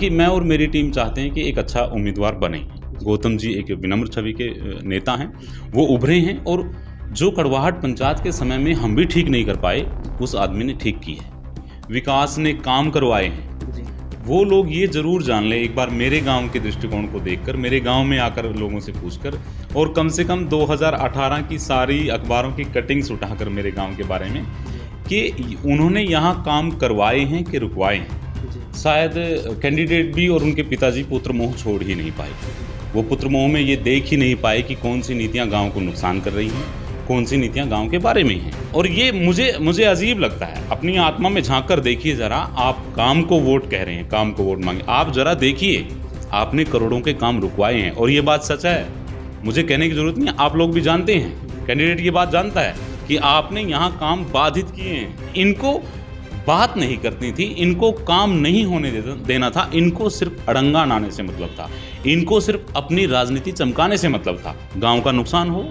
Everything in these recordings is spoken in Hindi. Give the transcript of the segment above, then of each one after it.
देखिए, मैं और मेरी टीम चाहते हैं कि एक अच्छा उम्मीदवार बने। गौतम जी एक विनम्र छवि के नेता हैं, वो उभरे हैं और जो कड़वाहट पंचायत के समय में हम भी ठीक नहीं कर पाए, उस आदमी ने ठीक की है। विकास ने काम करवाए हैं। वो लोग ये ज़रूर जान लें एक बार मेरे गांव के दृष्टिकोण को देखकर, मेरे गांव में आकर लोगों से पूछकर, और कम से कम 2018 की सारी अखबारों की कटिंग्स उठाकर मेरे गांव के बारे में, कि उन्होंने यहाँ काम करवाए हैं कि रुकवाए हैं। शायद कैंडिडेट भी और उनके पिताजी पुत्र मोह छोड़ ही नहीं पाए। वो पुत्र मोह में ये देख ही नहीं पाए कि कौन सी नीतियाँ गाँव को नुकसान कर रही हैं, कौन सी नीतियाँ गांव के बारे में हैं। और ये मुझे अजीब लगता है। अपनी आत्मा में झांक कर देखिए ज़रा, आप काम को वोट कह रहे हैं, काम को वोट मांगे। आप ज़रा देखिए, आपने करोड़ों के काम रुकवाए हैं और ये बात सच है, मुझे कहने की ज़रूरत नहीं है, आप लोग भी जानते हैं, कैंडिडेट ये बात जानता है कि आपने यहाँ काम बाधित किए हैं। इनको बात नहीं करनी थी, इनको काम नहीं होने देना था, इनको सिर्फ अड़ंगा नाने से मतलब था, इनको सिर्फ अपनी राजनीति चमकाने से मतलब था। गाँव का नुकसान हो,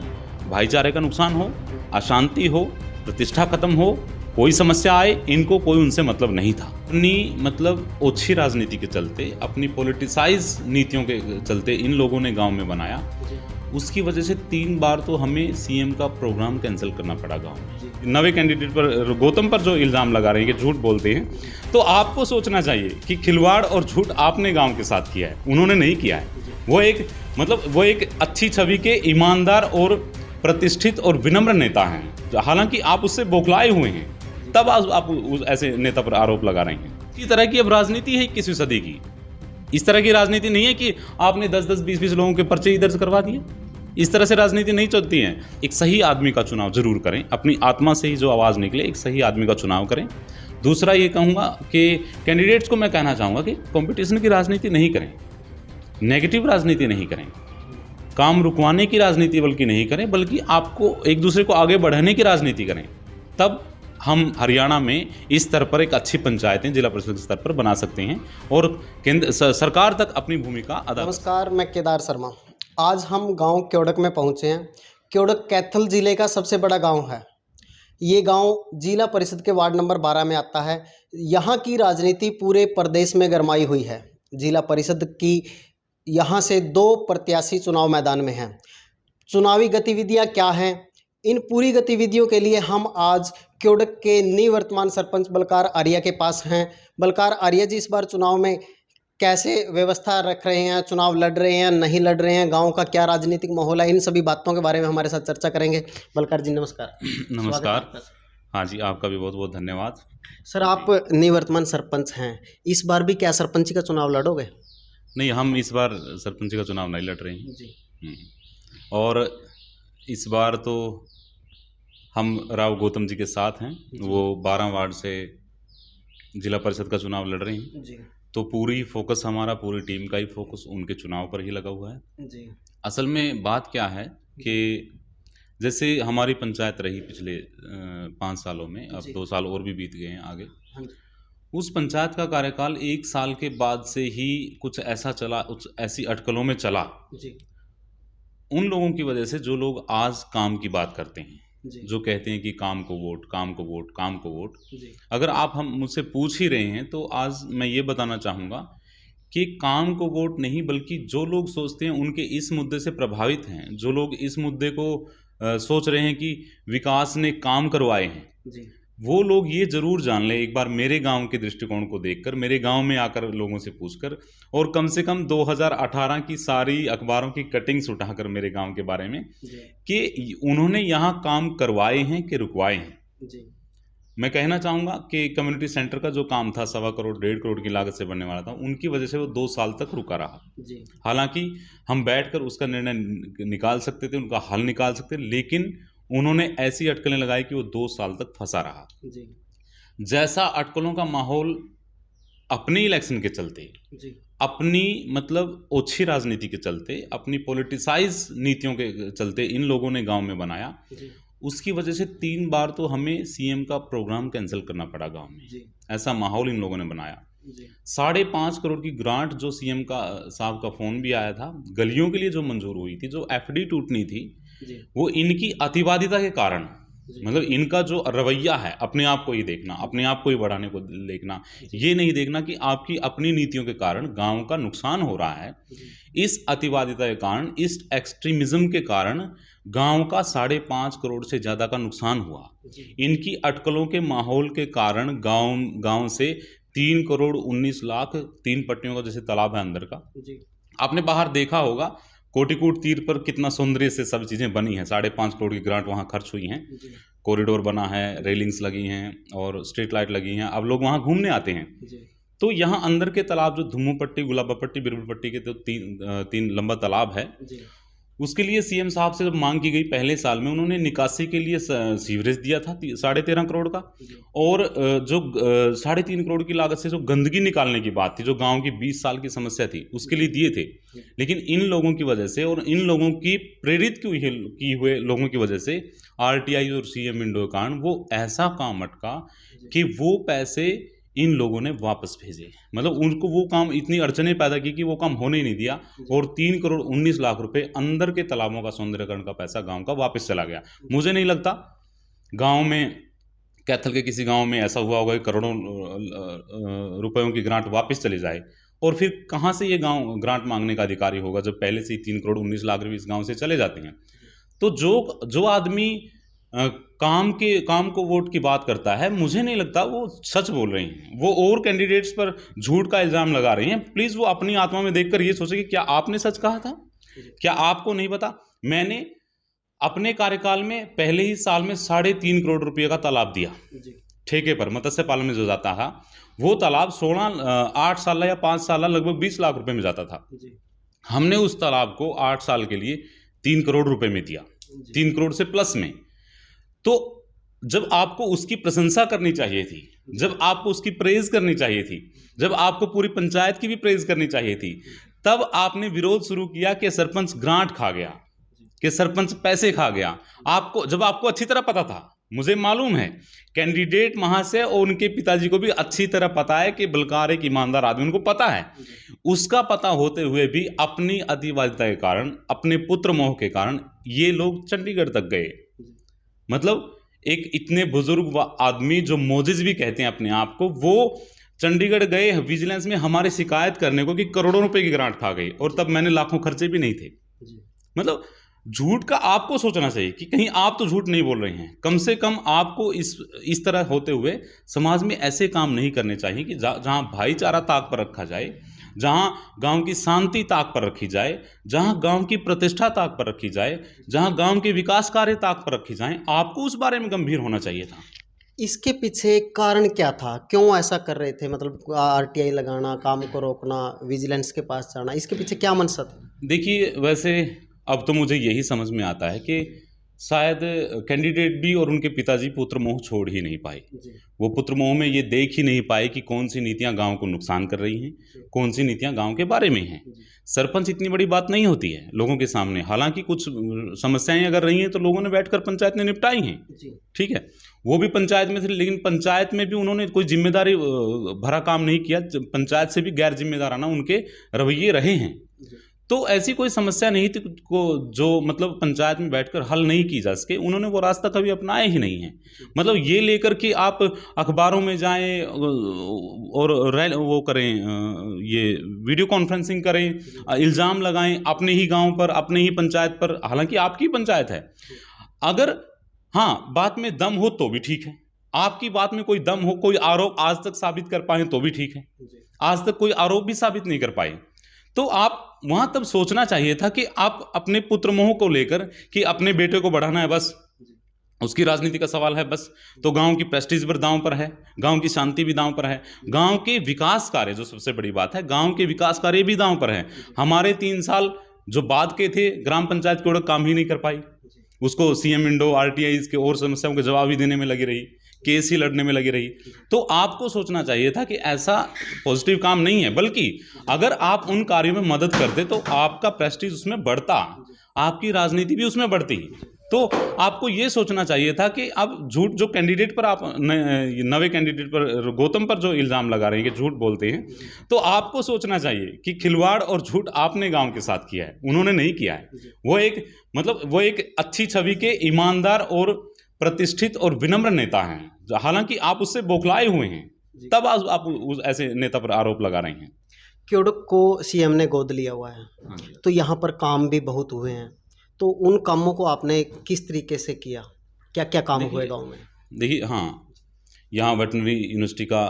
भाईचारे का नुकसान हो, अशांति हो, प्रतिष्ठा खत्म हो, कोई समस्या आए, इनको कोई उनसे मतलब नहीं था। अपनी मतलब ओछी राजनीति के चलते, अपनी पॉलिटिसाइज नीतियों के चलते इन लोगों ने गांव में बनाया। उसकी वजह से 3 बार तो हमें सीएम का प्रोग्राम कैंसिल करना पड़ा गांव में। नवे कैंडिडेट पर, गौतम पर जो इल्ज़ाम लगा रहे हैं कि झूठ बोलते हैं, तो आपको सोचना चाहिए कि खिलवाड़ और झूठ आपने गाँव के साथ किया है, उन्होंने नहीं किया है। वो एक अच्छी छवि के ईमानदार और प्रतिष्ठित और विनम्र नेता हैं, हालांकि आप उससे बौखलाए हुए हैं, तब आप उस ऐसे नेता पर आरोप लगा रहे हैं। इसी तरह की अब राजनीति है 21वीं सदी की। इस तरह की राजनीति नहीं है कि आपने 10-10, 20-20 लोगों के पर्चे दर्ज करवा दिए। इस तरह से राजनीति नहीं चलती है। एक सही आदमी का चुनाव जरूर करें, अपनी आत्मा से ही जो आवाज़ निकले, एक सही आदमी का चुनाव करें। दूसरा ये कहूँगा कि कैंडिडेट्स को मैं कहना चाहूँगा कि कॉम्पिटिशन की राजनीति नहीं करें, नेगेटिव राजनीति नहीं करें, काम रुकवाने की राजनीति बल्कि नहीं करें, बल्कि आपको एक दूसरे को आगे बढ़ाने की राजनीति करें। तब हम हरियाणा में इस स्तर पर एक अच्छी पंचायतें जिला परिषद के स्तर पर बना सकते हैं और केंद्र सरकार तक अपनी भूमिका अदा। नमस्कार, मैं केदार शर्मा। आज हम गांव क्योड़क में पहुंचे हैं। क्योड़क कैथल जिले का सबसे बड़ा गांव है। ये गांव जिला परिषद के वार्ड नंबर 12 में आता है। यहाँ की राजनीति पूरे प्रदेश में गरमाई हुई है। जिला परिषद की यहाँ से 2 प्रत्याशी चुनाव मैदान में हैं। चुनावी गतिविधियाँ क्या हैं, इन पूरी गतिविधियों के लिए हम आज क्योड़क के निवर्तमान सरपंच बलकार आर्या के पास हैं। बलकार आर्या जी, इस बार चुनाव में कैसे व्यवस्था रख रहे हैं, चुनाव लड़ रहे हैं, नहीं लड़ रहे हैं, गांव का क्या राजनीतिक माहौल है, इन सभी बातों के बारे में हमारे साथ चर्चा करेंगे। बलकार जी नमस्कार। नमस्कार। हाँ जी, आपका भी बहुत बहुत धन्यवाद। सर, आप निवर्तमान सरपंच हैं, इस बार भी क्या सरपंची का चुनाव लड़ोगे? नहीं, हम इस बार सरपंची का चुनाव नहीं लड़ रहे हैं जी। और इस बार तो हम राव गौतम जी के साथ हैं, वो 12 वार्ड से जिला परिषद का चुनाव लड़ रहे हैं जी। तो पूरी फोकस हमारा, पूरी टीम का ही फोकस उनके चुनाव पर ही लगा हुआ है जी। असल में बात क्या है कि जैसे हमारी पंचायत रही पिछले 5 सालों में, अब 2 साल और भी बीत गए हैं आगे। उस पंचायत का कार्यकाल 1 साल के बाद से ही कुछ ऐसा चला, कुछ ऐसी अटकलों में चला जी। उन लोगों की वजह से जो लोग आज काम की बात करते हैं, जो कहते हैं कि काम को वोट, काम को वोट, काम को वोट, अगर आप हम मुझसे पूछ ही रहे हैं तो आज मैं ये बताना चाहूँगा कि काम को वोट नहीं, बल्कि जो लोग सोचते हैं उनके इस मुद्दे से प्रभावित हैं, जो लोग इस मुद्दे को सोच रहे हैं कि विकास ने काम करवाए हैं जी। वो लोग ये ज़रूर जान लें एक बार मेरे गांव के दृष्टिकोण को देखकर, मेरे गांव में आकर लोगों से पूछकर, और कम से कम 2018 की सारी अखबारों की कटिंग्स उठाकर मेरे गांव के बारे में, कि उन्होंने यहाँ काम करवाए हैं कि रुकवाए हैं जी। मैं कहना चाहूँगा कि कम्युनिटी सेंटर का जो काम था 1.25 करोड़ 1.5 करोड़ की लागत से बनने वाला था, उनकी वजह से वो 2 साल तक रुका रहा जी। हालांकि हम बैठकर उसका निर्णय निकाल सकते थे, उनका हल निकाल सकते थे, लेकिन उन्होंने ऐसी अटकलें लगाई कि वो 2 साल तक फंसा रहा जी। जैसा अटकलों का माहौल अपने इलेक्शन के चलते जी, अपनी मतलब ओछी राजनीति के चलते, अपनी पॉलिटिसाइज नीतियों के चलते इन लोगों ने गांव में बनाया जी। उसकी वजह से 3 बार तो हमें सीएम का प्रोग्राम कैंसिल करना पड़ा गांव में जी। ऐसा माहौल इन लोगों ने बनाया। 5.5 करोड़ की ग्रांट जो सीएम का साहब का फोन भी आया था, गलियों के लिए जो मंजूर हुई थी, जो एफडी टूटनी थी, वो इनकी अतिवादिता के कारण मतलब इनका जो रवैया है, अपने आप को ही देखना, अपने आप को ही बढ़ाने को देखना, ये नहीं देखना कि आपकी अपनी नीतियों के कारण गांव का नुकसान हो रहा है। इस अतिवादिता के कारण, इस एक्सट्रीमिज्म के कारण गांव का 5.5 करोड़ से ज़्यादा का नुकसान हुआ। इनकी अटकलों के माहौल के कारण गांव से 3 करोड़ 19 लाख 3 पट्टियों का जैसे तालाब है अंदर का, आपने बाहर देखा होगा, कोटिकूट तीर पर कितना सौंदर्य से सब चीज़ें बनी हैं। 5.5 करोड़ की ग्रांट वहाँ खर्च हुई हैं, कॉरिडोर बना है, रेलिंग्स लगी हैं और स्ट्रीट लाइट लगी हैं। अब लोग वहाँ घूमने आते हैं। तो यहाँ अंदर के तालाब जो धुम्मू पट्टी, गुलाबा पट्टी, बिरबल पट्टी के तो तीन लंबा तालाब है, उसके लिए सीएम साहब से जब मांग की गई पहले साल में, उन्होंने निकासी के लिए सीवरेज दिया था 13.5 करोड़ का, और जो 3.5 करोड़ की लागत से जो गंदगी निकालने की बात थी, जो गांव की 20 साल की समस्या थी, उसके लिए दिए थे। लेकिन इन लोगों की वजह से और इन लोगों की प्रेरित की हुए लोगों की वजह से आरटीआई और सीएम विंडो के कारण वो ऐसा काम अटका कि वो पैसे इन लोगों ने वापस भेजे। मतलब उनको वो काम इतनी अड़चने पैदा की कि वो काम होने ही नहीं दिया, और 3 करोड़ 19 लाख रुपए अंदर के तालाबों का सौंदर्यकरण का पैसा गांव का वापस चला गया। मुझे नहीं लगता गांव में, कैथल के किसी गांव में ऐसा हुआ होगा कि करोड़ों रुपयों की ग्रांट वापस चली जाए, और फिर कहाँ से ये गांव ग्रांट मांगने का अधिकारी होगा जब पहले से ही 3 करोड़ 19 लाख रुपये इस गाँव से चले जाते हैं। तो जो आदमी काम को वोट की बात करता है, मुझे नहीं लगता वो सच बोल रहे हैं। वो और कैंडिडेट्स पर झूठ का इल्ज़ाम लगा रहे हैं। प्लीज़ वो अपनी आत्मा में देखकर ये सोचे कि क्या आपने सच कहा था, क्या आपको नहीं पता। मैंने अपने कार्यकाल में पहले ही साल में 3.5 करोड़ रुपये का तालाब दिया ठेके पर, मत्स्य पालन में जो जाता था वो तालाब 8 साल या 5 साल लगभग 20 लाख रुपए में जाता था। हमने उस तालाब को 8 साल के लिए 3 करोड़ रुपए में दिया, 3 करोड़ से प्लस में। तो जब आपको उसकी प्रशंसा करनी चाहिए थी, जब आपको उसकी प्रेज करनी चाहिए थी, जब आपको पूरी पंचायत की भी प्रेज करनी चाहिए थी, तब आपने विरोध शुरू किया कि सरपंच ग्रांट खा गया, कि सरपंच पैसे खा गया। जब आपको अच्छी तरह पता था, मुझे मालूम है कैंडिडेट महाशय और उनके पिताजी को भी अच्छी तरह पता है कि बलकार एक ईमानदार आदमी, उनको पता है। उसका पता होते हुए भी अपनी अतिवादिता के कारण, अपने पुत्र मोह के कारण ये लोग चंडीगढ़ तक गए। मतलब एक इतने बुजुर्ग आदमी जो मोजिज भी कहते हैं अपने आप को, वो चंडीगढ़ गए विजिलेंस में हमारी शिकायत करने को कि करोड़ों रुपए की ग्रांट खा गई, और तब मैंने लाखों खर्चे भी नहीं थे। मतलब झूठ का आपको सोचना चाहिए कि कहीं आप तो झूठ नहीं बोल रहे हैं। कम से कम आपको इस तरह होते हुए समाज में ऐसे काम नहीं करने चाहिए कि जहां भाईचारा ताक पर रखा जाए, जहां गांव की शांति ताक पर रखी जाए, जहां गांव की प्रतिष्ठा ताक पर रखी जाए, जहां गांव के विकास कार्य ताक पर रखी जाए। आपको उस बारे में गंभीर होना चाहिए था। इसके पीछे कारण क्या था, क्यों ऐसा कर रहे थे? मतलब आरटीआई लगाना, काम को रोकना, विजिलेंस के पास जाना, इसके पीछे क्या मनसा था? देखिए, वैसे अब तो मुझे यही समझ में आता है कि शायद कैंडिडेट भी और उनके पिताजी पुत्र मोह छोड़ ही नहीं पाए। वो पुत्र मोह में ये देख ही नहीं पाए कि कौन सी नीतियां गांव को नुकसान कर रही हैं, कौन सी नीतियां गांव के बारे में हैं। सरपंच इतनी बड़ी बात नहीं होती है लोगों के सामने। हालांकि कुछ समस्याएं अगर रही हैं तो लोगों ने बैठकर पंचायत में निपटाई हैं, ठीक है, वो भी पंचायत में थे, लेकिन पंचायत में भी उन्होंने कोई जिम्मेदारी भरा काम नहीं किया। पंचायत से भी गैर जिम्मेदाराना उनके रवैये रहे हैं। तो ऐसी कोई समस्या नहीं थी को जो मतलब पंचायत में बैठकर हल नहीं की जा सके। उन्होंने वो रास्ता कभी अपनाया ही नहीं है। मतलब ये लेकर कि आप अखबारों में जाएं और वो करें, ये वीडियो कॉन्फ्रेंसिंग करें, इल्ज़ाम लगाएं अपने ही गांव पर, अपने ही पंचायत पर, हालांकि आपकी पंचायत है। अगर हाँ बात में दम हो तो भी ठीक है, आपकी बात में कोई दम हो, कोई आरोप आज तक साबित कर पाए तो भी ठीक है। आज तक कोई आरोप भी साबित नहीं कर पाए तो आप वहां तब सोचना चाहिए था कि आप अपने पुत्र मोह को लेकर कि अपने बेटे को बढ़ाना है, बस उसकी राजनीति का सवाल है बस, तो गांव की प्रेस्टीज पर दांव पर है, गांव की शांति भी दांव पर है, गांव के विकास कार्य जो सबसे बड़ी बात है, गांव के विकास कार्य भी दांव पर है। हमारे 3 साल जो बाद के थे, ग्राम पंचायत कोई काम ही नहीं कर पाई, उसको सीएम विंडो, आरटीआई के और समस्याओं के जवाब ही देने में लगी रही, केस ही लड़ने में लगी रही। तो आपको सोचना चाहिए था कि ऐसा पॉजिटिव काम नहीं है, बल्कि अगर आप उन कार्यों में मदद करते तो आपका प्रेस्टीज उसमें बढ़ता, आपकी राजनीति भी उसमें बढ़ती। तो आपको ये सोचना चाहिए था कि अब झूठ जो कैंडिडेट पर आप नवे कैंडिडेट पर, गौतम पर जो इल्ज़ाम लगा रहे हैं कि झूठ बोलते हैं, तो आपको सोचना चाहिए कि खिलवाड़ और झूठ आपने गांव के साथ किया है, उन्होंने नहीं किया है। वो एक अच्छी छवि के ईमानदार और प्रतिष्ठित और विनम्र नेता हैं, हालांकि आप उससे बौखलाए हुए हैं, तब आप उस ऐसे नेता पर आरोप लगा रहे हैं। क्योड़क को सीएम ने गोद लिया हुआ है, तो यहाँ पर काम भी बहुत हुए हैं, तो उन कामों को आपने किस तरीके से किया, क्या क्या काम हुए गांव में? देखिए, हाँ, यहाँ वेटनरी यूनिवर्सिटी का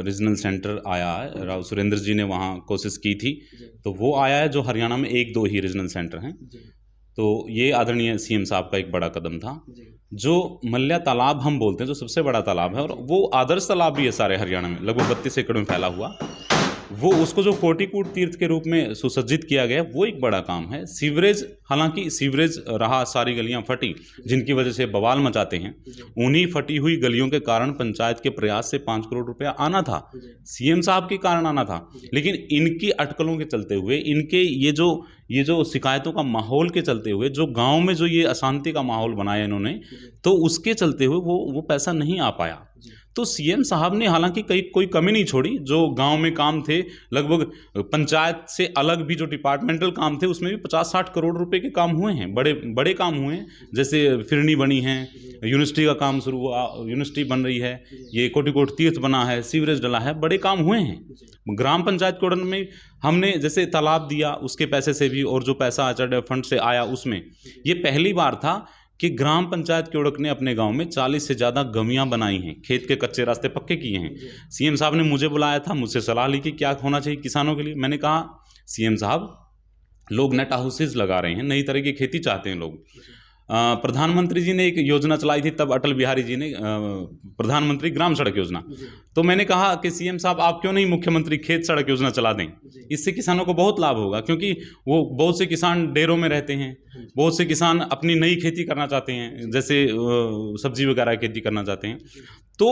रीजनल सेंटर आया है, राव सुरेंद्र जी ने वहाँ कोशिश की थी, तो वो आया है, जो हरियाणा में 1-2 ही रीजनल सेंटर हैं। तो ये आदरणीय सीएम साहब का एक बड़ा कदम था। जो मल्या तालाब हम बोलते हैं, जो सबसे बड़ा तालाब है, और वो आदर्श तालाब भी है सारे हरियाणा में, लगभग 32 एकड़ में फैला हुआ, वो उसको जो कोटिकूट तीर्थ के रूप में सुसज्जित किया गया, वो एक बड़ा काम है। सीवरेज, हालांकि सीवरेज रहा, सारी गलियां फटी, जिनकी वजह से बवाल मचाते हैं, उन्हीं फटी हुई गलियों के कारण पंचायत के प्रयास से 5 करोड़ रुपया आना था, सीएम साहब के कारण आना था, लेकिन इनकी अटकलों के चलते हुए, इनके ये जो शिकायतों का माहौल के चलते हुए, जो गांव में जो ये अशांति का माहौल बनाया इन्होंने, तो उसके चलते हुए वो पैसा नहीं आ पाया। तो सीएम साहब ने हालांकि कोई कमी नहीं छोड़ी, जो गांव में काम थे, लगभग पंचायत से अलग भी जो डिपार्टमेंटल काम थे, उसमें भी 50-60 करोड़ रुपए के काम हुए हैं, बड़े बड़े काम हुए हैं, जैसे फिरनी बनी है, यूनिवर्सिटी का काम शुरू हुआ, यूनिवर्सिटी बन रही है, ये कोटिकोट तीर्थ बना है, सीवरेज डला है, बड़े काम हुए हैं। ग्राम पंचायत कोडन में हमने जैसे तालाब दिया, उसके पैसे से भी, और जो पैसा आचार्य फंड से आया उसमें, ये पहली बार था कि ग्राम पंचायत क्योड़क ने अपने गांव में 40 से ज़्यादा गमियां बनाई हैं, खेत के कच्चे रास्ते पक्के किए हैं। सीएम साहब ने मुझे बुलाया था, मुझसे सलाह ली कि क्या होना चाहिए किसानों के लिए। मैंने कहा, सीएम साहब, लोग नेट हाउसेज लगा रहे हैं, नई तरह की खेती चाहते हैं लोग। प्रधानमंत्री जी ने एक योजना चलाई थी, तब अटल बिहारी जी ने, प्रधानमंत्री ग्राम सड़क योजना। तो मैंने कहा कि सीएम साहब, आप क्यों नहीं मुख्यमंत्री खेत सड़क योजना चला दें, इससे किसानों को बहुत लाभ होगा, क्योंकि वो बहुत से किसान डेरों में रहते हैं, बहुत से किसान अपनी नई खेती करना चाहते हैं, जैसे सब्जी वगैरह की खेती करना चाहते हैं। तो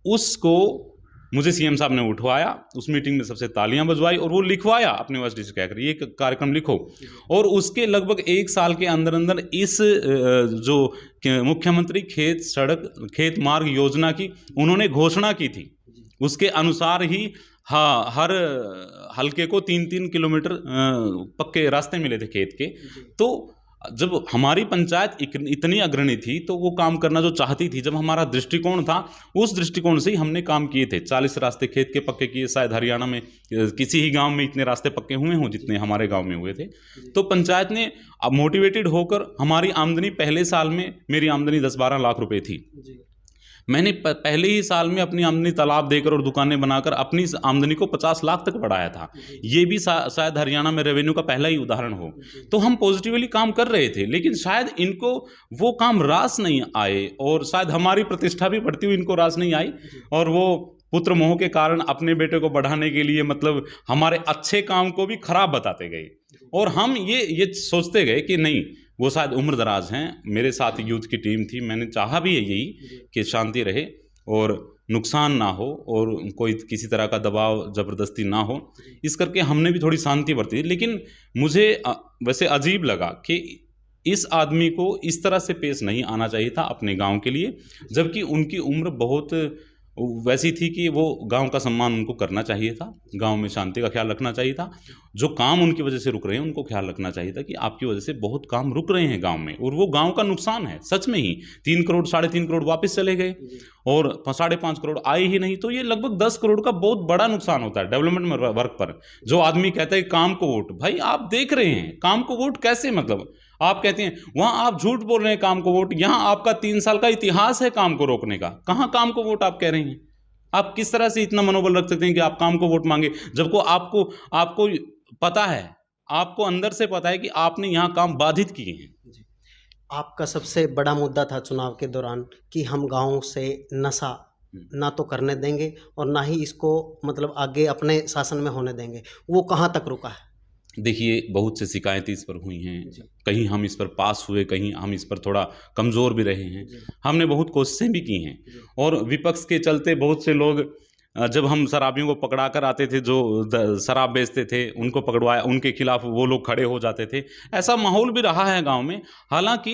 उसको मुझे सीएम साहब ने उठवाया, उस मीटिंग में सबसे तालियां बजवाई, और वो लिखवाया अपने वजह से कहकर, ये कार्यक्रम लिखो। और उसके लगभग 1 साल के अंदर अंदर इस जो मुख्यमंत्री खेत मार्ग योजना की उन्होंने घोषणा की थी, उसके अनुसार ही, हाँ, हर हलके को 3-3 किलोमीटर पक्के रास्ते मिले थे खेत के। तो जब हमारी पंचायत इतनी अग्रणी थी, तो वो काम करना जो चाहती थी, जब हमारा दृष्टिकोण था, उस दृष्टिकोण से ही हमने काम किए थे। 40 रास्ते खेत के पक्के किए, शायद हरियाणा में किसी ही गांव में इतने रास्ते पक्के हुए हों जितने हमारे गांव में हुए थे। तो पंचायत ने मोटिवेटेड होकर, हमारी आमदनी पहले साल में, मेरी आमदनी 10-12 लाख रुपए थी, मैंने पहले ही साल में अपनी आमदनी तालाब देकर और दुकानें बनाकर अपनी आमदनी को 50 लाख तक बढ़ाया था। ये भी शायद हरियाणा में रेवेन्यू का पहला ही उदाहरण हो। तो हम पॉजिटिवली काम कर रहे थे, लेकिन शायद इनको वो काम रास नहीं आए, और शायद हमारी प्रतिष्ठा भी बढ़ती हुई इनको रास नहीं आई, और वो पुत्र मोह के कारण अपने बेटे को बढ़ाने के लिए, मतलब हमारे अच्छे काम को भी खराब बताते गए, और हम ये सोचते गए कि नहीं, वो शायद उम्र दराज हैं। मेरे साथ यूथ की टीम थी, मैंने चाहा भी यही कि शांति रहे और नुकसान ना हो, और कोई किसी तरह का दबाव ज़बरदस्ती ना हो, इस करके हमने भी थोड़ी शांति बरती। लेकिन मुझे वैसे अजीब लगा कि इस आदमी को इस तरह से पेश नहीं आना चाहिए था अपने गांव के लिए, जबकि उनकी उम्र बहुत वैसी थी कि वो गांव का सम्मान उनको करना चाहिए था, गांव में शांति का ख्याल रखना चाहिए था। जो काम उनकी वजह से रुक रहे हैं, उनको ख्याल रखना चाहिए था कि आपकी वजह से बहुत काम रुक रहे हैं गांव में, और वो गांव का नुकसान है सच में ही। 3 करोड़ 3.5 करोड़ वापस चले गए, और 5.5 करोड़ आए ही नहीं, तो ये लगभग 10 करोड़ का बहुत बड़ा नुकसान होता है डेवलपमेंट वर्क पर। जो आदमी कहता है काम को वोट, भाई आप देख रहे हैं काम को वोट कैसे, मतलब आप कहते हैं वहां आप झूठ बोल रहे हैं काम को वोट, यहां आपका 3 साल का इतिहास है काम को रोकने का, कहां काम को वोट आप कह रहे हैं? आप किस तरह से इतना मनोबल रख सकते हैं कि आप काम को वोट मांगे, जबकि आपको पता है, आपको अंदर से पता है कि आपने यहां काम बाधित किए हैं। आपका सबसे बड़ा मुद्दा था चुनाव के दौरान कि हम गांव से नशा ना तो करने देंगे, और ना ही इसको मतलब आगे अपने शासन में होने देंगे, वो कहां तक रुका है? देखिए, बहुत से शिकायतें इस पर हुई हैं, कहीं हम इस पर पास हुए, कहीं हम इस पर थोड़ा कमज़ोर भी रहे हैं, हमने बहुत कोशिशें भी की हैं, और विपक्ष के चलते बहुत से लोग, जब हम शराबियों को पकड़ा कर आते थे, जो शराब बेचते थे, उनको पकड़वाया, उनके खिलाफ वो लोग खड़े हो जाते थे। ऐसा माहौल भी रहा है गांव में। हालांकि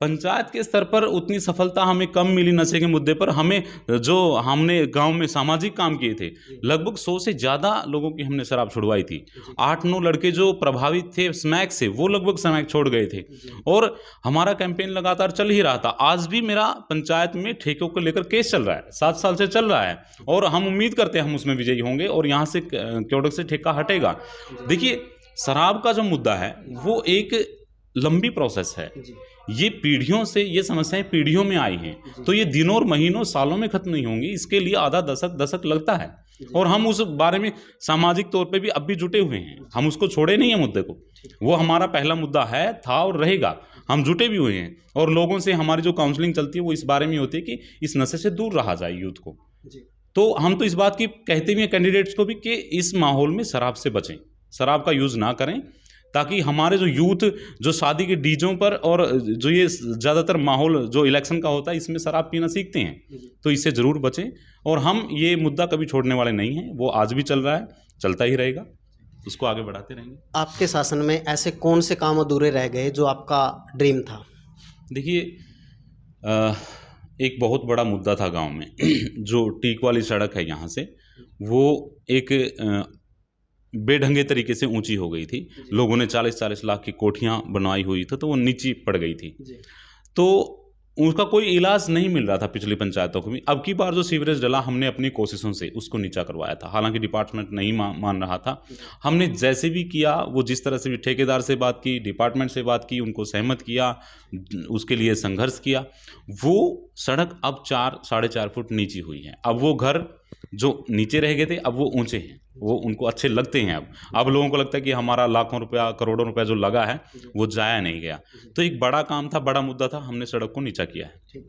पंचायत के स्तर पर उतनी सफलता हमें कम मिली नशे के मुद्दे पर। हमें जो हमने गांव में सामाजिक काम किए थे, लगभग 100 से ज़्यादा लोगों की हमने शराब छुड़वाई थी। 8-9 लड़के जो प्रभावित थे स्मैक से, वो लगभग स्मैक छोड़ गए थे। और हमारा कैंपेन लगातार चल ही रहा था। आज भी मेरा पंचायत में ठेकों को लेकर केस चल रहा है, 7 साल से चल रहा है, और हम उम्मीद करते हैं हम उसमें विजयी होंगे और यहाँ से क्योड़क से ठेका हटेगा। देखिए, शराब का जो मुद्दा है वो एक लंबी प्रोसेस है। ये पीढ़ियों से, ये समस्याएं पीढ़ियों में आई हैं, तो ये दिनों और महीनों सालों में खत्म नहीं होंगी। इसके लिए आधा दशक लगता है, और हम उस बारे में सामाजिक तौर पे भी अब भी जुटे हुए हैं। हम उसको छोड़े नहीं है मुद्दे को। वो हमारा पहला मुद्दा है, था और रहेगा। हम जुटे भी हुए हैं, और लोगों से हमारी जो काउंसलिंग चलती है वो इस बारे में होती है कि इस नशे से दूर रहा जाए यूथ को। तो हम तो इस बात की कहते भी हैं कैंडिडेट्स को भी कि इस माहौल में शराब से बचें, शराब का यूज़ ना करें, ताकि हमारे जो यूथ जो शादी के डीजों पर और जो ये ज़्यादातर माहौल जो इलेक्शन का होता है इसमें शराब पीना सीखते हैं, तो इससे ज़रूर बचें। और हम ये मुद्दा कभी छोड़ने वाले नहीं हैं, वो आज भी चल रहा है, चलता ही रहेगा, उसको आगे बढ़ाते रहेंगे। आपके शासन में ऐसे कौन से काम अधूरे रह गए जो आपका ड्रीम था? देखिए, एक बहुत बड़ा मुद्दा था गांव में जो टीक वाली सड़क है यहाँ से, वो एक बेढंगे तरीके से ऊंची हो गई थी। लोगों ने 40-40 लाख की कोठियां बनवाई हुई थी, तो वो नीची पड़ गई थी। तो उसका कोई इलाज नहीं मिल रहा था पिछली पंचायतों को भी। अब की बार जो सीवरेज डला, हमने अपनी कोशिशों से उसको नीचा करवाया था। हालांकि डिपार्टमेंट नहीं मान रहा था। हमने जैसे भी किया, वो जिस तरह से भी ठेकेदार से बात की, डिपार्टमेंट से बात की, उनको सहमत किया, उसके लिए संघर्ष किया, वो सड़क अब 4-4.5 फुट नीची हुई है। अब वो घर जो नीचे रह गए थे अब वो ऊंचे हैं, वो उनको अच्छे लगते हैं। अब लोगों को लगता है कि हमारा लाखों रुपया, करोड़ों रुपया जो लगा है वो जाया नहीं गया। तो एक बड़ा काम था, बड़ा मुद्दा था, हमने सड़क को नीचा किया है।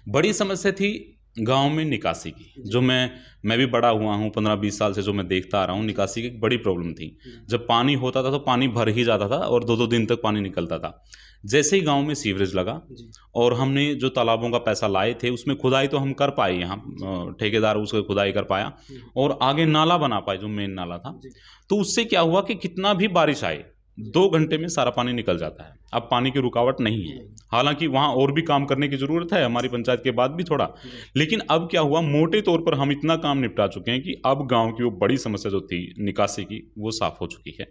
बड़ी समस्या थी गांव में निकासी की, जो मैं भी बड़ा हुआ हूँ, 15-20 साल से जो मैं देखता आ रहा हूँ, निकासी की एक बड़ी प्रॉब्लम थी। जब पानी होता था तो पानी भर ही जाता था और 2-2 दिन तक पानी निकलता था। जैसे ही गांव में सीवरेज लगा और हमने जो तालाबों का पैसा लाए थे उसमें खुदाई तो हम कर पाए, यहाँ ठेकेदार उसको खुदाई कर पाया और आगे नाला बना पाए, जो मेन नाला था। तो उससे क्या हुआ कि कितना भी बारिश आए 2 घंटे में सारा पानी निकल जाता है। अब पानी की रुकावट नहीं है। हालांकि वहाँ और भी काम करने की ज़रूरत है, हमारी पंचायत के बाद भी थोड़ा, लेकिन अब क्या हुआ, मोटे तौर पर हम इतना काम निपटा चुके हैं कि अब गांव की वो बड़ी समस्या जो थी निकासी की, वो साफ़ हो चुकी है।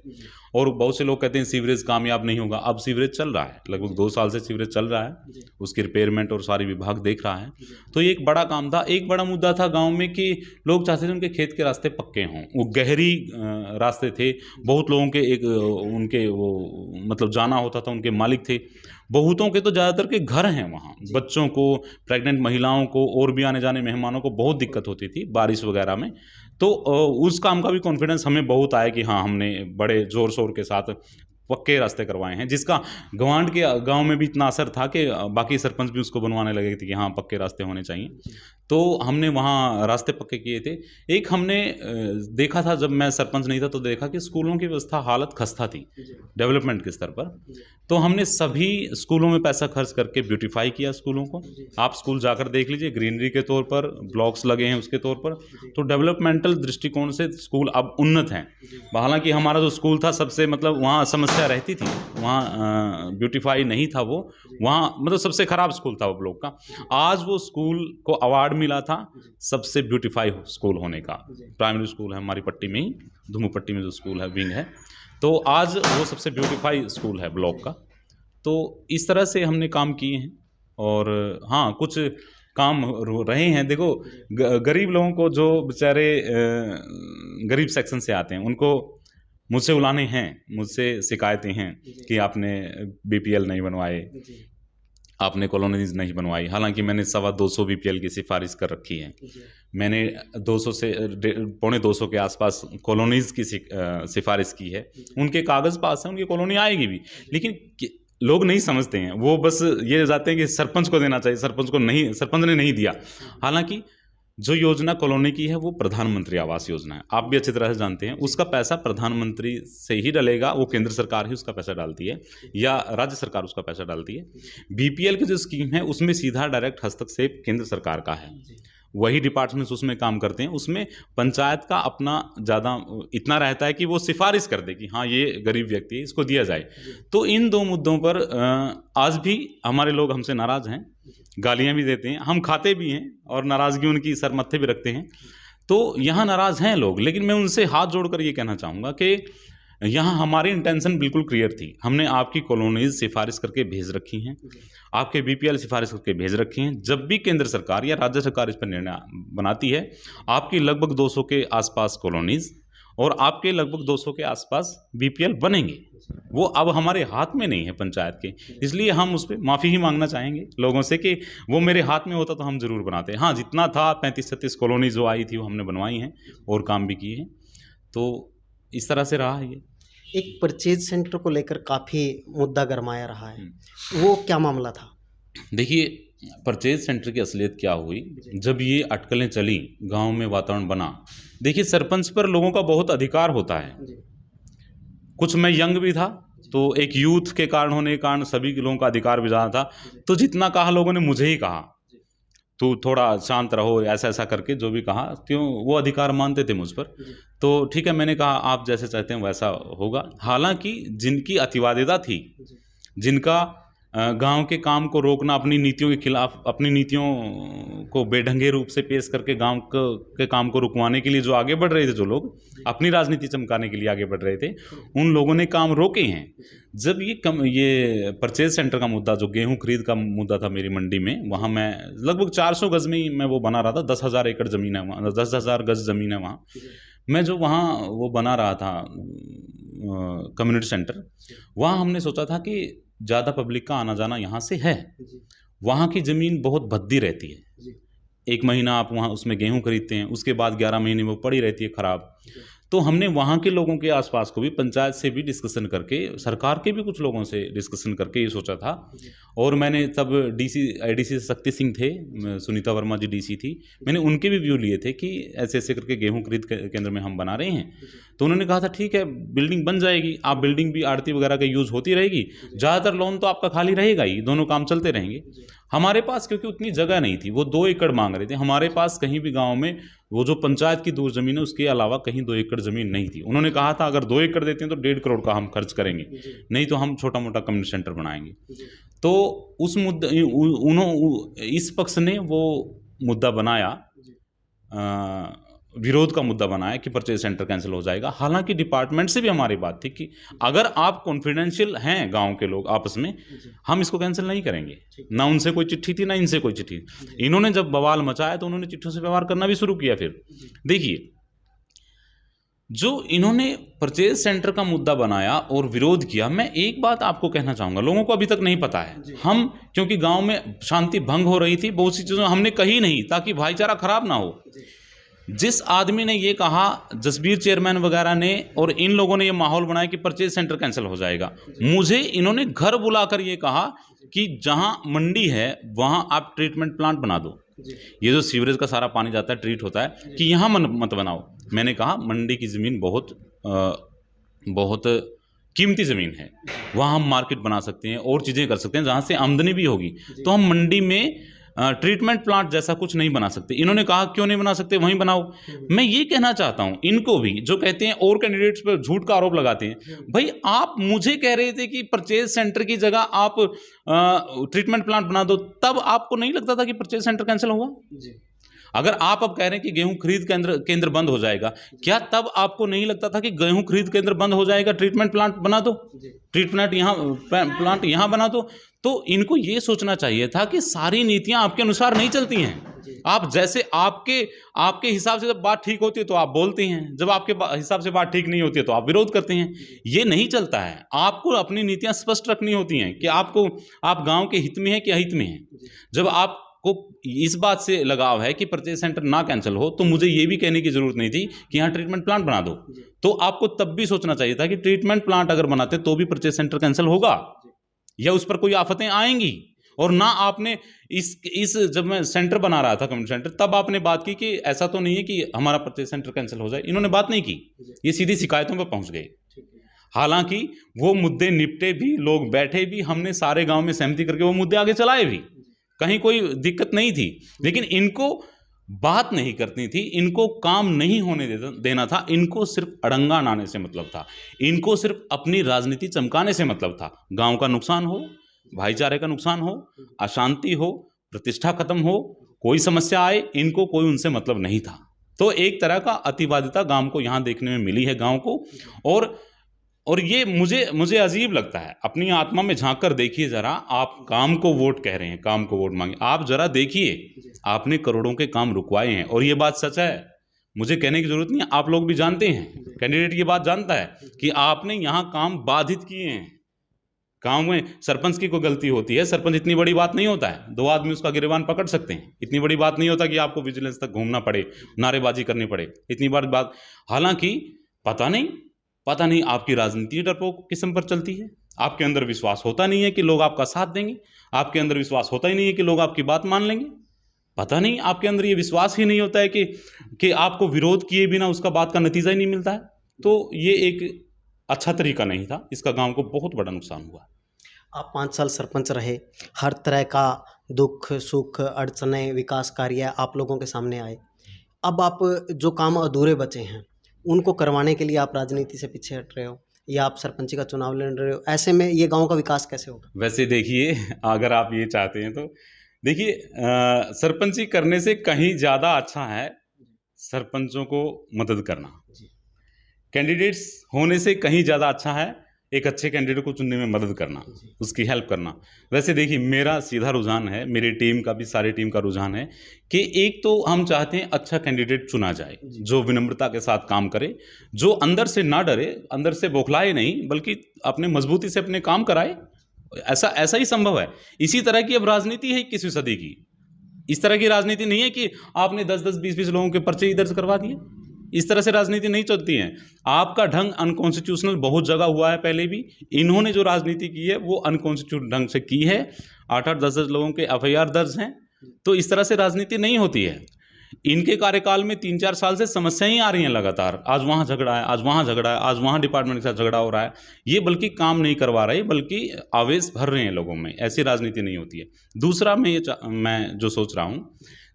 और बहुत से लोग कहते हैं सीवरेज कामयाब नहीं होगा। अब सीवरेज चल रहा है, लगभग 2 साल से सीवरेज चल रहा है, उसकी रिपेयरमेंट और सारी विभाग देख रहा है। तो ये एक बड़ा काम था। एक बड़ा मुद्दा था गाँव में कि लोग चाहते थे उनके खेत के रास्ते पक्के हों। वो गहरी रास्ते थे, बहुत लोगों के उनके वो मतलब जाना होता था, उनके मालिक थे। बहुतों के तो ज़्यादातर के घर हैं वहाँ, बच्चों को, प्रेग्नेंट महिलाओं को और भी आने जाने मेहमानों को बहुत दिक्कत होती थी बारिश वगैरह में। तो उस काम का भी कॉन्फिडेंस हमें बहुत आया कि हाँ, हमने बड़े ज़ोर शोर के साथ पक्के रास्ते करवाए हैं, जिसका गवांड के गांव में भी इतना असर था कि बाकी सरपंच भी उसको बनवाने लगे थे कि हाँ पक्के रास्ते होने चाहिए। तो हमने वहाँ रास्ते पक्के किए थे। एक हमने देखा था, जब मैं सरपंच नहीं था तो देखा कि स्कूलों की व्यवस्था हालत खस्ता थी डेवलपमेंट के स्तर पर। तो हमने सभी स्कूलों में पैसा खर्च करके ब्यूटीफाई किया स्कूलों को। आप स्कूल जाकर देख लीजिए, ग्रीनरी के तौर पर ब्लॉक्स लगे हैं उसके तौर पर। तो डेवलपमेंटल दृष्टिकोण से स्कूल अब उन्नत हैं। हालांकि हमारा जो स्कूल था सबसे मतलब वहाँ समस्या रहती थी, वहाँ ब्यूटीफाई नहीं था, वो वहाँ मतलब सबसे ख़राब स्कूल था वो ब्लॉक का। आज वो स्कूल को अवार्ड मिला था सबसे ब्यूटीफाई स्कूल होने का। प्राइमरी स्कूल है हमारी पट्टी में ही, धुमू पट्टी में जो स्कूल है विंग है, तो आज वो सबसे ब्यूटीफाई स्कूल है ब्लॉक का। तो इस तरह से हमने काम किए हैं। और हाँ, कुछ काम रहे हैं। देखो, गरीब लोगों को जो बेचारे गरीब सेक्शन से आते हैं उनको मुझसे उलाने हैं, मुझसे शिकायतें हैं कि आपने बीपीएल नहीं बनवाए, आपने कॉलोनीज नहीं बनवाई। हालांकि मैंने 225 बीपीएल की सिफारिश कर रखी है। मैंने 200 से 250 के आसपास कॉलोनीज की सिफारिश की है। उनके कागज़ पास हैं, उनकी कॉलोनी आएगी भी, लेकिन लोग नहीं समझते हैं। वो बस ये जाते हैं कि सरपंच को देना चाहिए, सरपंच ने नहीं दिया। हालांकि जो योजना कॉलोनी की है वो प्रधानमंत्री आवास योजना है, आप भी अच्छी तरह से जानते हैं। उसका पैसा प्रधानमंत्री से ही डलेगा, वो केंद्र सरकार ही उसका पैसा डालती है या राज्य सरकार उसका पैसा डालती है। बीपीएल की जो स्कीम है उसमें सीधा डायरेक्ट हस्तक्षेप केंद्र सरकार का है। वही डिपार्टमेंट्स उसमें काम करते हैं। उसमें पंचायत का अपना ज़्यादा इतना रहता है कि वो सिफारिश कर दे कि हाँ ये गरीब व्यक्ति है, इसको दिया जाए। तो इन दो मुद्दों पर आज भी हमारे लोग हमसे नाराज़ हैं, गालियाँ भी देते हैं, हम खाते भी हैं और नाराज़गी उनकी सर मत्थे भी रखते हैं। तो यहाँ नाराज़ हैं लोग, लेकिन मैं उनसे हाथ जोड़कर ये कहना चाहूँगा कि यहाँ हमारी इंटेंशन बिल्कुल क्लियर थी। हमने आपकी कॉलोनीज सिफारिश करके भेज रखी हैं, आपके बीपीएल सिफारिश करके भेज रखी हैं। जब भी केंद्र सरकार या राज्य सरकार इस पर निर्णय बनाती है, आपकी लगभग 200 के आसपास कॉलोनीज और आपके लगभग 200 के आसपास बीपीएल बनेंगे। वो अब हमारे हाथ में नहीं है पंचायत के, इसलिए हम उस पर माफ़ी ही मांगना चाहेंगे लोगों से कि वो मेरे हाथ में होता तो हम ज़रूर बनाते। हाँ, जितना था 35-36 कॉलोनी जो आई थी वो हमने बनवाई हैं और काम भी किए हैं। तो इस तरह से रहा है ये। एक परचेज सेंटर को लेकर काफ़ी मुद्दा गरमाया रहा है, वो क्या मामला था? देखिए, परचेज सेंटर की असलियत क्या हुई, जब ये अटकलें चली, गांव में वातावरण बना। देखिए, सरपंच पर लोगों का बहुत अधिकार होता है। कुछ मैं यंग भी था, तो एक यूथ के कारण होने के कारण सभी लोगों का अधिकार भी ज़्यादा था। तो जितना कहा लोगों ने मुझे ही कहा, तो थोड़ा शांत रहो, ऐसा ऐसा करके जो भी कहा, क्यों वो अधिकार मानते थे मुझ पर। तो ठीक है, मैंने कहा आप जैसे चाहते हैं वैसा होगा। हालांकि जिनकी अतिवादिता थी, जिनका गांव के काम को रोकना, अपनी नीतियों के खिलाफ, अपनी नीतियों को बेढंगे रूप से पेश करके गांव के काम को रुकवाने के लिए जो आगे बढ़ रहे थे, जो लोग अपनी राजनीति चमकाने के लिए आगे बढ़ रहे थे, उन लोगों ने काम रोके हैं। जब ये परचेज सेंटर का मुद्दा, जो गेहूं खरीद का मुद्दा था मेरी मंडी में, वहाँ मैं लगभग 400 गज में ही मैं वो बना रहा था। 10,000 एकड़ ज़मीन है वहाँ, 10,000 गज ज़मीन है वहाँ। मैं जो वहाँ वो बना रहा था कम्युनिटी सेंटर, वहाँ हमने सोचा था कि ज़्यादा पब्लिक का आना जाना यहाँ से है, वहाँ की ज़मीन बहुत भद्दी रहती है। 1 महीना आप वहाँ उसमें गेहूँ खरीदते हैं, उसके बाद 11 महीने वो पड़ी रहती है ख़राब। तो हमने वहाँ के लोगों के आसपास को भी, पंचायत से भी डिस्कशन करके, सरकार के भी कुछ लोगों से डिस्कशन करके ये सोचा था। और मैंने तब ADC शक्ति सिंह थे, सुनीता वर्मा जी DC थी, मैंने उनके भी व्यू लिए थे कि ऐसे ऐसे करके गेहूं खरीद केंद्र में हम बना रहे हैं। तो उन्होंने कहा था ठीक है, बिल्डिंग बन जाएगी, आप बिल्डिंग भी आड़ती वगैरह का यूज़ होती रहेगी, ज़्यादातर लोन तो आपका खाली रहेगा ही, दोनों काम चलते रहेंगे। हमारे पास क्योंकि उतनी जगह नहीं थी, वो 2 एकड़ मांग रहे थे, हमारे पास कहीं भी गाँव में वो जो पंचायत की दूर ज़मीन है उसके अलावा कहीं 2 एकड़ ज़मीन नहीं थी। उन्होंने कहा था अगर 2 एकड़ देते हैं तो 1.5 करोड़ का हम खर्च करेंगे, नहीं तो हम छोटा मोटा कम्युनिटी सेंटर बनाएंगे। तो उस मुद्दे इस पक्ष ने वो मुद्दा बनाया, विरोध का मुद्दा बनाया कि परचेज सेंटर कैंसिल हो जाएगा। हालांकि डिपार्टमेंट से भी हमारी बात थी कि अगर आप कॉन्फिडेंशियल हैं गांव के लोग आपस में, हम इसको कैंसिल नहीं करेंगे। ना उनसे कोई चिट्ठी थी, ना इनसे कोई चिट्ठी। इन्होंने जब बवाल मचाया तो उन्होंने चिट्ठियों से व्यवहार करना भी शुरू किया। फिर देखिए, जो इन्होंने परचेज सेंटर का मुद्दा बनाया और विरोध किया, मैं एक बात आपको कहना चाहूँगा, लोगों को अभी तक नहीं पता है। हम क्योंकि गांव में शांति भंग हो रही थी, बहुत सी चीज़ें हमने कही नहीं ताकि भाईचारा खराब ना हो। जिस आदमी ने ये कहा, जसबीर चेयरमैन वगैरह ने और इन लोगों ने ये माहौल बनाया कि परचेज सेंटर कैंसिल हो जाएगा, मुझे इन्होंने घर बुलाकर ये कहा कि जहां मंडी है वहां आप ट्रीटमेंट प्लांट बना दो। ये जो सीवरेज का सारा पानी जाता है, ट्रीट होता है, कि यहाँ मत बनाओ। मैंने कहा मंडी की ज़मीन बहुत कीमती ज़मीन है, वहाँ हम मार्केट बना सकते हैं और चीज़ें कर सकते हैं जहाँ से आमदनी भी होगी। तो हम मंडी में ट्रीटमेंट प्लांट जैसा कुछ नहीं बना सकते। इन्होंने कहा क्यों नहीं बना सकते, वहीं बनाओ। मैं ये कहना चाहता हूं इनको भी, जो कहते हैं और कैंडिडेट्स पर झूठ का आरोप लगाते हैं, भाई आप मुझे कह रहे थे कि परचेज सेंटर की जगह आप ट्रीटमेंट प्लांट बना दो, तब आपको नहीं लगता था कि परचेज सेंटर कैंसिल होगा? अगर आप अब कह रहे हैं कि गेहूं खरीद केंद्र बंद हो जाएगा, क्या तब आपको नहीं लगता था कि गेहूं खरीद केंद्र बंद हो जाएगा? ट्रीटमेंट प्लांट बना दो, ट्रीटमेंट प्लांट यहाँ बना दो। तो इनको ये सोचना चाहिए था कि सारी नीतियां आपके अनुसार नहीं चलती हैं। आप जैसे आपके हिसाब से जब बात ठीक होती है तो आप बोलते हैं, जब आपके हिसाब से बात ठीक नहीं होती है तो आप विरोध करते हैं। ये नहीं चलता है। आपको अपनी नीतियां स्पष्ट रखनी होती हैं कि आप गांव के हित में है कि अहित में है। जब आपको इस बात से लगाव है कि परचेज सेंटर ना कैंसिल हो, तो मुझे ये भी कहने की जरूरत नहीं थी कि यहाँ ट्रीटमेंट प्लांट बना दो। तो आपको तब भी सोचना चाहिए था कि ट्रीटमेंट प्लांट अगर बनाते तो भी परचेज सेंटर कैंसिल होगा या उस पर कोई आफतें आएंगी। और ना आपने इस जब मैं सेंटर बना रहा था कम्युनिटी सेंटर, तब आपने बात की कि ऐसा तो नहीं है कि हमारा परचेज सेंटर कैंसिल हो जाए। इन्होंने बात नहीं की, ये सीधी शिकायतों पर पहुंच गए। हालांकि वो मुद्दे निपटे भी, लोग बैठे भी, हमने सारे गांव में सहमति करके वो मुद्दे आगे चलाए भी, कहीं कोई दिक्कत नहीं थी। लेकिन इनको बात नहीं करती थी, इनको काम नहीं होने देना था, इनको सिर्फ अड़ंगा नाने से मतलब था, इनको सिर्फ अपनी राजनीति चमकाने से मतलब था। गांव का नुकसान हो, भाईचारे का नुकसान हो, अशांति हो, प्रतिष्ठा खत्म हो, कोई समस्या आए, इनको कोई उनसे मतलब नहीं था। तो एक तरह का अतिवादिता गांव को यहाँ देखने में मिली है गांव को। और ये मुझे अजीब लगता है। अपनी आत्मा में झांक कर देखिए जरा, आप काम को वोट कह रहे हैं, काम को वोट मांगे, आप जरा देखिए आपने करोड़ों के काम रुकवाए हैं, और ये बात सच है, मुझे कहने की जरूरत नहीं है, आप लोग भी जानते हैं, कैंडिडेट ये बात जानता है कि आपने यहाँ काम बाधित किए हैं। गाँव में सरपंच की कोई गलती होती है, सरपंच इतनी बड़ी बात नहीं होता है, 2 आदमी उसका गिरबान पकड़ सकते हैं, इतनी बड़ी बात नहीं होता कि आपको विजिलेंस तक घूमना पड़े, नारेबाजी करनी पड़े, इतनी बड़ी बात। हालांकि पता नहीं आपकी राजनीति डरपोक किस्म पर चलती है, आपके अंदर विश्वास होता नहीं है कि लोग आपका साथ देंगे, आपके अंदर विश्वास होता ही नहीं है कि लोग आपकी बात मान लेंगे, पता नहीं आपके अंदर ये विश्वास ही नहीं होता है कि आपको विरोध किए बिना उसका बात का नतीजा ही नहीं मिलता है। तो ये एक अच्छा तरीका नहीं था, इसका गांव को बहुत बड़ा नुकसान हुआ। आप 5 साल सरपंच रहे, हर तरह का दुख सुख अड़चने विकास कार्य आप लोगों के सामने आए। अब आप जो काम अधूरे बचे हैं उनको करवाने के लिए आप राजनीति से पीछे हट रहे हो, या आप सरपंची का चुनाव लड़ रहे हो। ऐसे में ये गांव का विकास कैसे होगा? वैसे देखिए, अगर आप ये चाहते हैं तो देखिए, सरपंची करने से कहीं ज़्यादा अच्छा है सरपंचों को मदद करना। कैंडिडेट्स होने से कहीं ज़्यादा अच्छा है एक अच्छे कैंडिडेट को चुनने में मदद करना, उसकी हेल्प करना। वैसे देखिए, मेरा सीधा रुझान है, मेरी टीम का भी, सारी टीम का रुझान है कि एक तो हम चाहते हैं अच्छा कैंडिडेट चुना जाए जो विनम्रता के साथ काम करे, जो अंदर से ना डरे, अंदर से बौखलाए नहीं, बल्कि अपने मजबूती से अपने काम कराए। ऐसा ही संभव है। इसी तरह की अब राजनीति है 21वीं सदी की। इस तरह की राजनीति नहीं है कि आपने 10-10, 20-20 लोगों के पर्चे दर्ज करवा दिए। इस तरह से राजनीति नहीं चलती है। आपका ढंग अनकॉन्स्टिट्यूशनल बहुत जगह हुआ है पहले भी। इन्होंने जो राजनीति की है वो अनकॉन्स्टिट्यूशनल ढंग से की है। 8-8, 10-10 लोगों के FIR दर्ज हैं। तो इस तरह से राजनीति नहीं होती है। इनके कार्यकाल में 3-4 साल से समस्याएं आ रही हैं लगातार। आज वहाँ झगड़ा है, आज वहाँ झगड़ा है, आज वहाँ डिपार्टमेंट के साथ झगड़ा हो रहा है। ये बल्कि काम नहीं करवा रहे, बल्कि आवेश भर रहे हैं लोगों में। ऐसी राजनीति नहीं होती है। दूसरा मैं जो सोच रहा हूँ,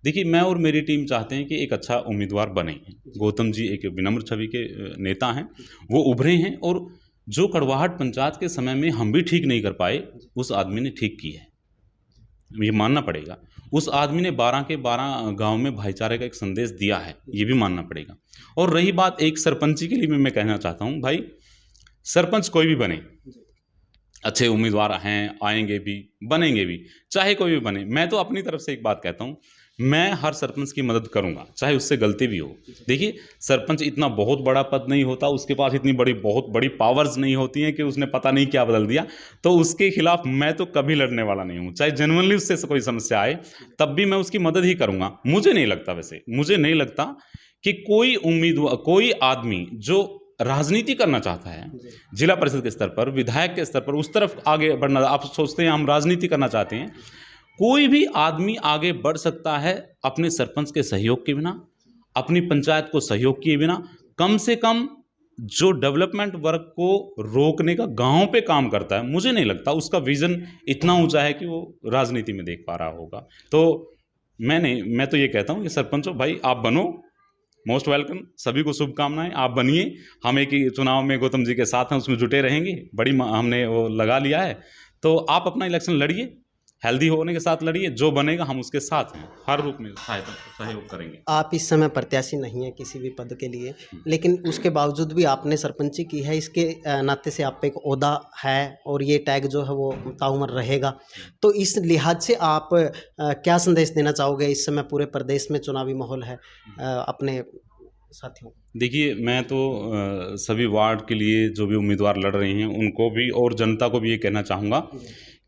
देखिए, मैं और मेरी टीम चाहते हैं कि एक अच्छा उम्मीदवार बने। गौतम जी एक विनम्र छवि के नेता हैं, वो उभरे हैं, और जो कड़वाहट पंचायत के समय में हम भी ठीक नहीं कर पाए, उस आदमी ने ठीक की है, ये मानना पड़ेगा। उस आदमी ने 12 के 12 गांव में भाईचारे का एक संदेश दिया है, ये भी मानना पड़ेगा। और रही बात एक सरपंची के लिए, मैं कहना चाहता हूँ भाई, सरपंच कोई भी बने, अच्छे उम्मीदवार हैं, आएंगे भी, बनेंगे भी, चाहे कोई भी बने। मैं तो अपनी तरफ से एक बात कहता हूँ, मैं हर सरपंच की मदद करूंगा, चाहे उससे गलती भी हो। देखिए, सरपंच इतना बहुत बड़ा पद नहीं होता, उसके पास इतनी बहुत बड़ी पावर्स नहीं होती हैं कि उसने पता नहीं क्या बदल दिया। तो उसके खिलाफ मैं तो कभी लड़ने वाला नहीं हूँ। चाहे जेन्युइनली उससे कोई समस्या आए, तब भी मैं उसकी मदद ही करूंगा। मुझे नहीं लगता कि कोई आदमी जो राजनीति करना चाहता है, जिला परिषद के स्तर पर, विधायक के स्तर पर, उस तरफ आगे बढ़ना, आप सोचते हैं हम राजनीति करना चाहते हैं, कोई भी आदमी आगे बढ़ सकता है अपने सरपंच के सहयोग के बिना, अपनी पंचायत को सहयोग किए बिना। कम से कम जो डेवलपमेंट वर्क को रोकने का गांव पे काम करता है, मुझे नहीं लगता उसका विजन इतना ऊंचा है कि वो राजनीति में देख पा रहा होगा। तो मैं तो ये कहता हूँ कि सरपंचों भाई, आप बनो, मोस्ट वेलकम, सभी को शुभकामनाएं, आप बनिए। हम एक ही चुनाव में गौतम जी के साथ हैं, उसमें जुटे रहेंगे, हमने वो लगा लिया है। तो आप अपना इलेक्शन लड़िए, हेल्दी होने के साथ लड़िए, जो बनेगा हम उसके साथ हैं, हर रूप में सहयोग करेंगे। आप इस समय प्रत्याशी नहीं है किसी भी पद के लिए, लेकिन उसके बावजूद भी आपने सरपंची की है, इसके नाते से आप पे एक ओहदा है और ये टैग जो है वो ताउम्र रहेगा। तो इस लिहाज से आप क्या संदेश देना चाहोगे? इस समय पूरे प्रदेश में चुनावी माहौल है अपने साथियों। देखिए, मैं तो सभी वार्ड के लिए जो भी उम्मीदवार लड़ रहे हैं उनको भी और जनता को भी ये कहना चाहूँगा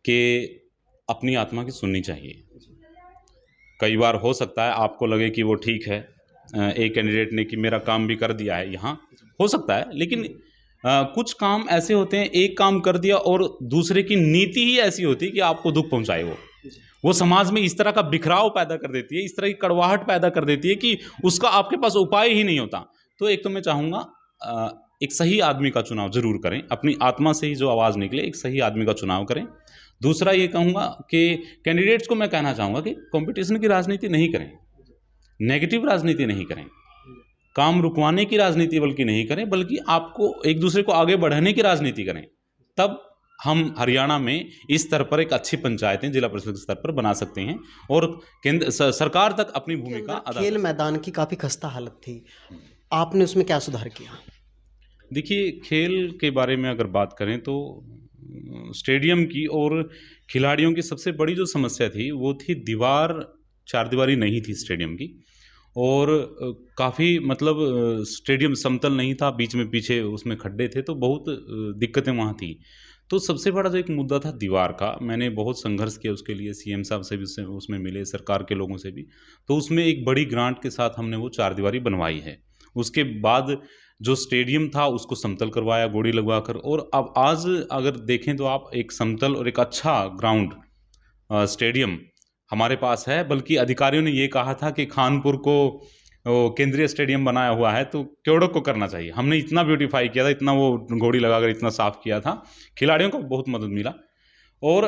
कि अपनी आत्मा की सुननी चाहिए। कई बार हो सकता है आपको लगे कि वो ठीक है, एक कैंडिडेट ने कि मेरा काम भी कर दिया है, यहाँ हो सकता है, लेकिन कुछ काम ऐसे होते हैं, एक काम कर दिया और दूसरे की नीति ही ऐसी होती है कि आपको दुख पहुंचाए। वो समाज में इस तरह का बिखराव पैदा कर देती है, इस तरह की कड़वाहट पैदा कर देती है कि उसका आपके पास उपाय ही नहीं होता। तो एक तो मैं चाहूँगा एक सही आदमी का चुनाव जरूर करें, अपनी आत्मा से ही जो आवाज़ निकले, एक सही आदमी का चुनाव करें। दूसरा ये कहूँगा कि कैंडिडेट्स को मैं कहना चाहूँगा कि कंपटीशन की राजनीति नहीं करें। नेगेटिव राजनीति नहीं करें, काम रुकवाने की राजनीति बल्कि नहीं करें, बल्कि आपको एक दूसरे को आगे बढ़ाने की राजनीति करें। तब हम हरियाणा में इस स्तर पर एक अच्छी पंचायतें जिला परिषद के स्तर पर बना सकते हैं और केंद्र सरकार तक अपनी भूमिका अदा। खेल मैदान की काफ़ी खस्ता हालत थी, आपने उसमें क्या सुधार किया? देखिए, खेल के बारे में अगर बात करें तो स्टेडियम की और खिलाड़ियों की सबसे बड़ी जो समस्या थी वो थी दीवार, चारदीवारी नहीं थी स्टेडियम की, और काफ़ी मतलब स्टेडियम समतल नहीं था, बीच में पीछे उसमें खड्डे थे, तो बहुत दिक्कतें वहाँ थी। तो सबसे बड़ा जो एक मुद्दा था दीवार का, मैंने बहुत संघर्ष किया उसके लिए, सीएम साहब से भी उसमें मिले, सरकार के लोगों से भी, तो उसमें एक बड़ी ग्रांट के साथ हमने वो चारदीवारी बनवाई है। उसके बाद जो स्टेडियम था उसको समतल करवाया गोड़ी लगवाकर, और अब आज अगर देखें तो आप एक समतल और एक अच्छा ग्राउंड स्टेडियम हमारे पास है। बल्कि अधिकारियों ने ये कहा था कि खानपुर को केंद्रीय स्टेडियम बनाया हुआ है तो क्योड़क को करना चाहिए। हमने इतना ब्यूटीफाई किया था, इतना वो घोड़ी लगाकर इतना साफ किया था, खिलाड़ियों को बहुत मदद मिला। और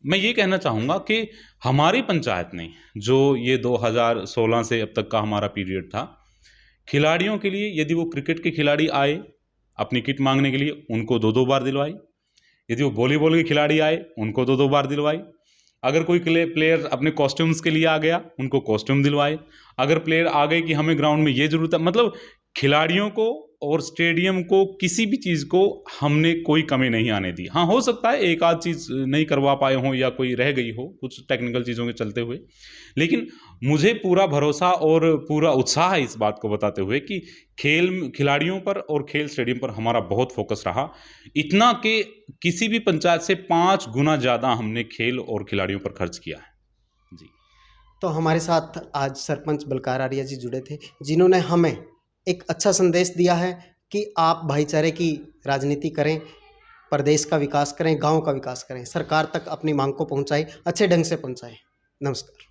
मैं ये कहना चाहूँगा कि हमारी पंचायत ने जो ये 2016 से अब तक का हमारा पीरियड था, खिलाड़ियों के लिए यदि वो क्रिकेट के खिलाड़ी आए अपनी किट मांगने के लिए, उनको 2-2 बार दिलवाई। यदि वो वॉलीबॉल के खिलाड़ी आए उनको 2-2 बार दिलवाई। अगर कोई प्लेयर अपने कॉस्ट्यूम्स के लिए आ गया उनको कॉस्ट्यूम दिलवाए। अगर प्लेयर आ गए कि हमें ग्राउंड में ये ज़रूरत है, मतलब खिलाड़ियों को और स्टेडियम को किसी भी चीज़ को हमने कोई कमी नहीं आने दी। हाँ, हो सकता है एक आध चीज़ नहीं करवा पाए हों या कोई रह गई हो कुछ टेक्निकल चीज़ों के चलते हुए, लेकिन मुझे पूरा भरोसा और पूरा उत्साह है इस बात को बताते हुए कि खेल खिलाड़ियों पर और खेल स्टेडियम पर हमारा बहुत फोकस रहा। इतना कि किसी भी पंचायत से 5 गुना ज़्यादा हमने खेल और खिलाड़ियों पर खर्च किया है जी। तो हमारे साथ आज सरपंच बलकार आर्या जी जुड़े थे, जिन्होंने हमें एक अच्छा संदेश दिया है कि आप भाईचारे की राजनीति करें, प्रदेश का विकास करें, गांव का विकास करें, सरकार तक अपनी मांग को पहुंचाएं, अच्छे ढंग से पहुंचाएं। नमस्कार।